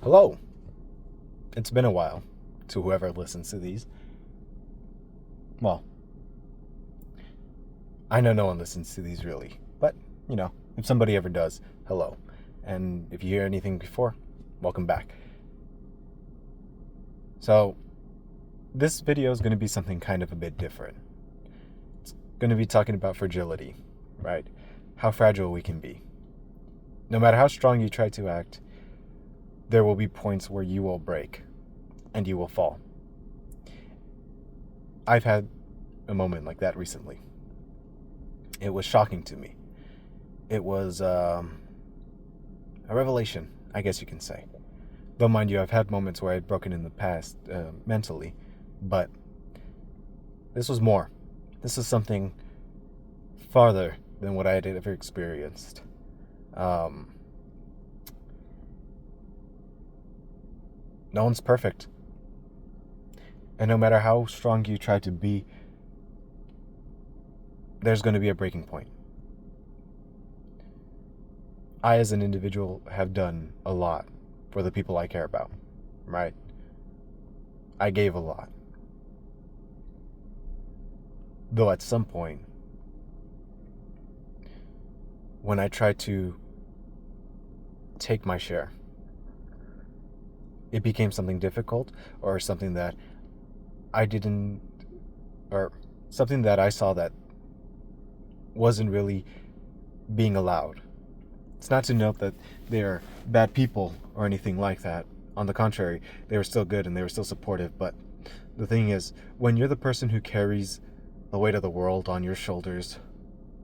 Hello. It's been a while to whoever listens to these. Well, I know no one listens to these really, but if somebody ever does, hello. And if you hear anything before, welcome back. So, this video is going to be something kind of a bit different. It's going to be talking about fragility, right? How fragile we can be. No matter how strong you try to act, there will be points where you will break and you will fall. I've had a moment like that recently. It was shocking to me. It was a revelation, I guess you can say. Though, mind you, I've had moments where I'd broken in the past mentally, but this was more. This is something farther than what I had ever experienced. No one's perfect. And no matter how strong you try to be, there's going to be a breaking point. I, as an individual, have done a lot for the people I care about, right? I gave a lot. Though at some point, when I tried to take my share, it became something difficult or something that something that I saw that wasn't really being allowed. It's not to note that they're bad people or anything like that. On the contrary, they were still good and they were still supportive. But the thing is, when you're the person who carries the weight of the world on your shoulders,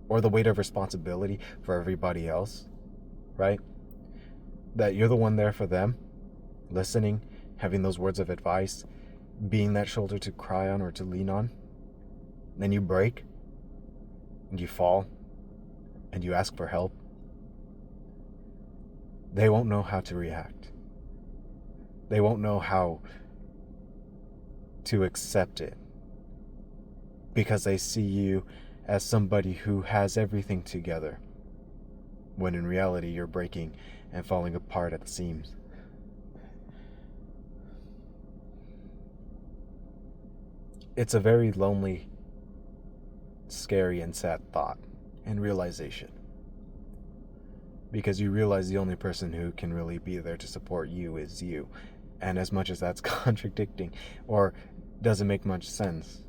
or the weight of responsibility for everybody else, right? That you're the one there for them, listening, having those words of advice, being that shoulder to cry on or to lean on. Then you break, and you fall, and you ask for help. They won't know how to react. They won't know how to accept it, because they see you as somebody who has everything together, when in reality you're breaking and falling apart at the seams. It's a very lonely, scary, and sad thought and realization, because you realize the only person who can really be there to support you is you. And as much as that's contradicting or doesn't make much sense,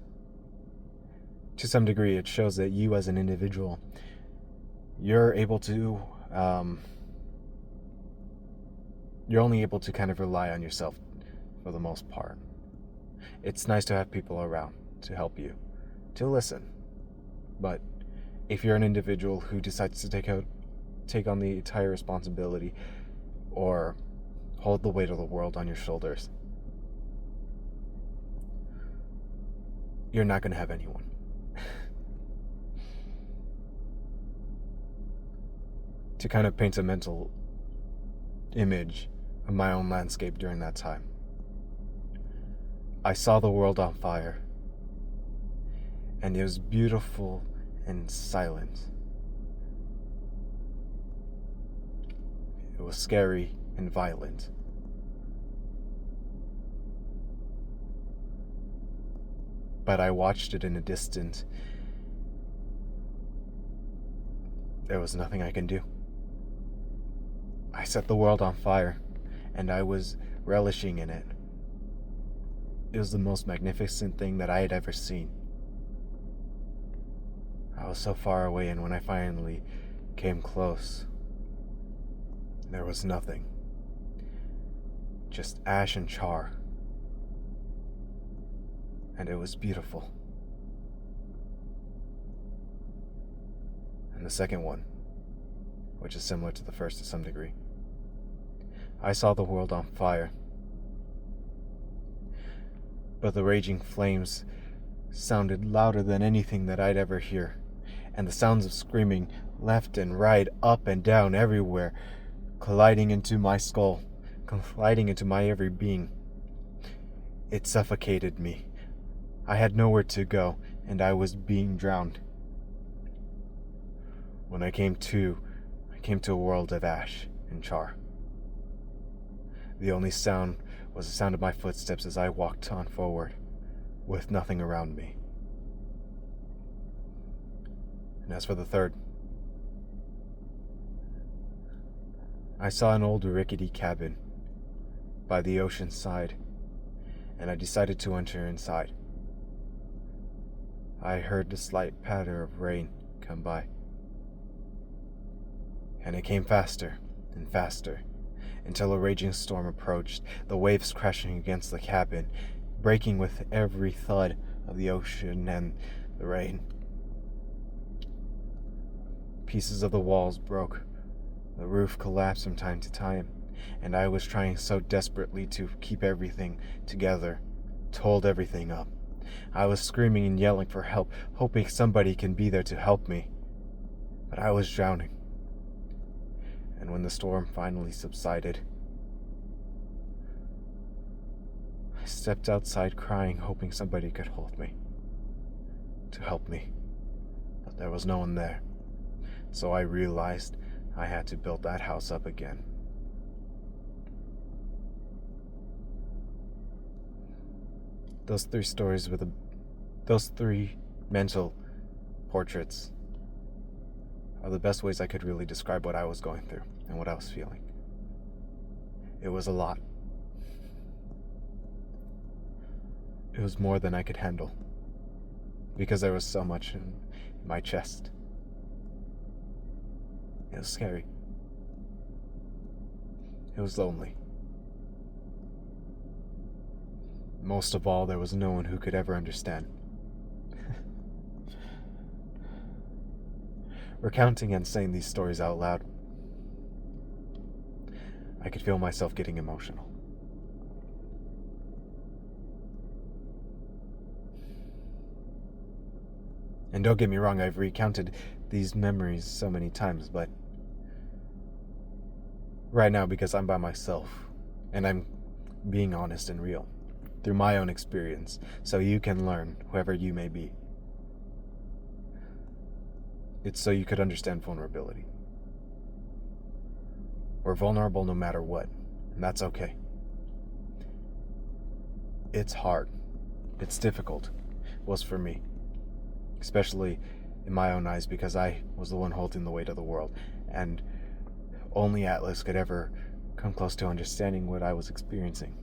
to some degree it shows that you as an individual, you're only able to kind of rely on yourself for the most part. It's nice to have people around to help you, to listen. But if you're an individual who decides to take on the entire responsibility or hold the weight of the world on your shoulders, you're not going to have anyone. To kind of paint a mental image of my own landscape during that time, I saw the world on fire, and it was beautiful and silent. It was scary and violent. But I watched it in a distance. There was nothing I can do. I set the world on fire, and I was relishing in it. It was the most magnificent thing that I had ever seen. I was so far away, and when I finally came close, there was nothing. Just ash and char. And it was beautiful. And the second one, which is similar to the first to some degree, I saw the world on fire, but the raging flames sounded louder than anything that I'd ever hear, and the sounds of screaming left and right, up and down, everywhere, colliding into my skull, colliding into my every being. It suffocated me. I had nowhere to go, and I was being drowned. When I came to a world of ash and char. The only sound was the sound of my footsteps as I walked on forward, with nothing around me. And as for the third, I saw an old rickety cabin by the ocean's side, and I decided to enter inside. I heard the slight patter of rain come by, and it came faster and faster until a raging storm approached, the waves crashing against the cabin, breaking with every thud of the ocean and the rain. Pieces of the walls broke, the roof collapsed from time to time, and I was trying so desperately to keep everything together, to hold everything up. I was screaming and yelling for help, hoping somebody can be there to help me. But I was drowning. And when the storm finally subsided, I stepped outside crying, hoping somebody could hold me, to help me. But there was no one there. So I realized I had to build that house up again. Those three mental portraits are the best ways I could really describe what I was going through and what I was feeling. It was a lot. It was more than I could handle, because there was so much in my chest. It was scary. It was lonely. Most of all, there was no one who could ever understand. Recounting and saying these stories out loud, I could feel myself getting emotional. And don't get me wrong, I've recounted these memories so many times, but right now, because I'm by myself, and I'm being honest and real, through my own experience, so you can learn, whoever you may be. It's so you could understand vulnerability. We're vulnerable no matter what, and that's okay. It's hard. It's difficult. It was for me. Especially in my own eyes, because I was the one holding the weight of the world, and only Atlas could ever come close to understanding what I was experiencing.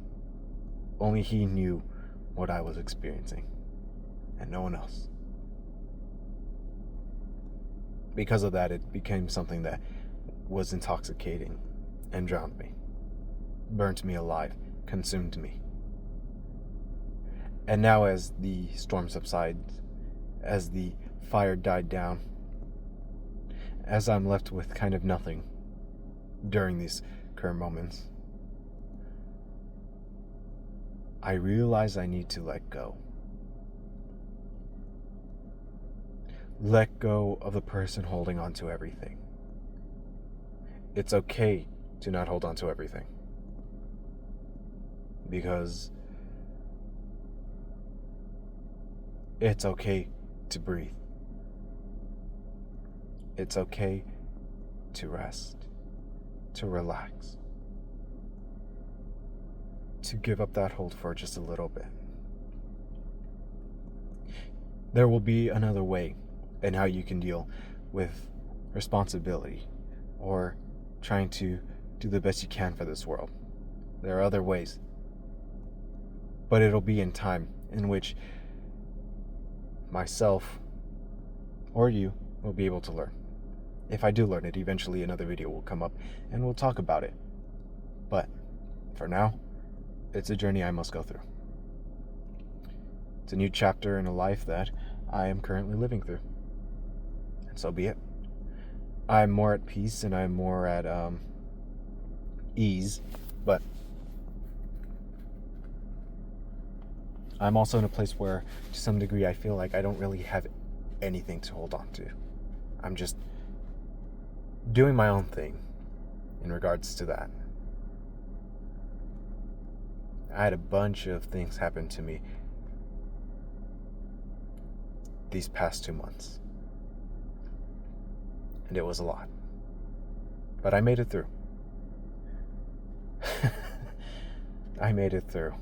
Only he knew what I was experiencing, and no one else. Because of that, it became something that was intoxicating and drowned me, burnt me alive, consumed me. And now, as the storm subsides, as the fire died down, as I'm left with kind of nothing during these current moments, I realize I need to let go. Let go of the person holding on to everything. It's okay to not hold on to everything, because it's okay to breathe. It's okay to rest, to relax, to give up that hold for just a little bit. There will be another way in how you can deal with responsibility or trying to do the best you can for this world. There are other ways, but it'll be in time in which myself or you will be able to learn. If I do learn it, eventually another video will come up and we'll talk about it. But for now, it's a journey I must go through. It's a new chapter in a life that I am currently living through. And so be it. I'm more at peace and I'm more at ease, but I'm also in a place where, to some degree, I feel like I don't really have anything to hold on to. I'm just doing my own thing in regards to that. I had a bunch of things happen to me these past 2 months. And it was a lot. But I made it through. I made it through.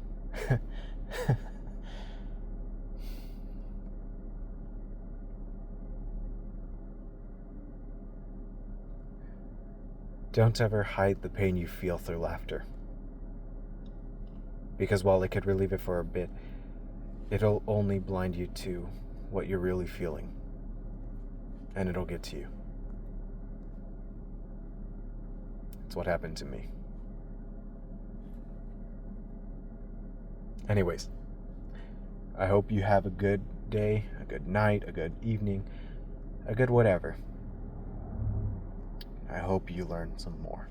Don't ever hide the pain you feel through laughter. Because while it could relieve it for a bit, it'll only blind you to what you're really feeling. And it'll get to you. It's what happened to me. Anyways, I hope you have a good day, a good night, a good evening, a good whatever. I hope you learn some more.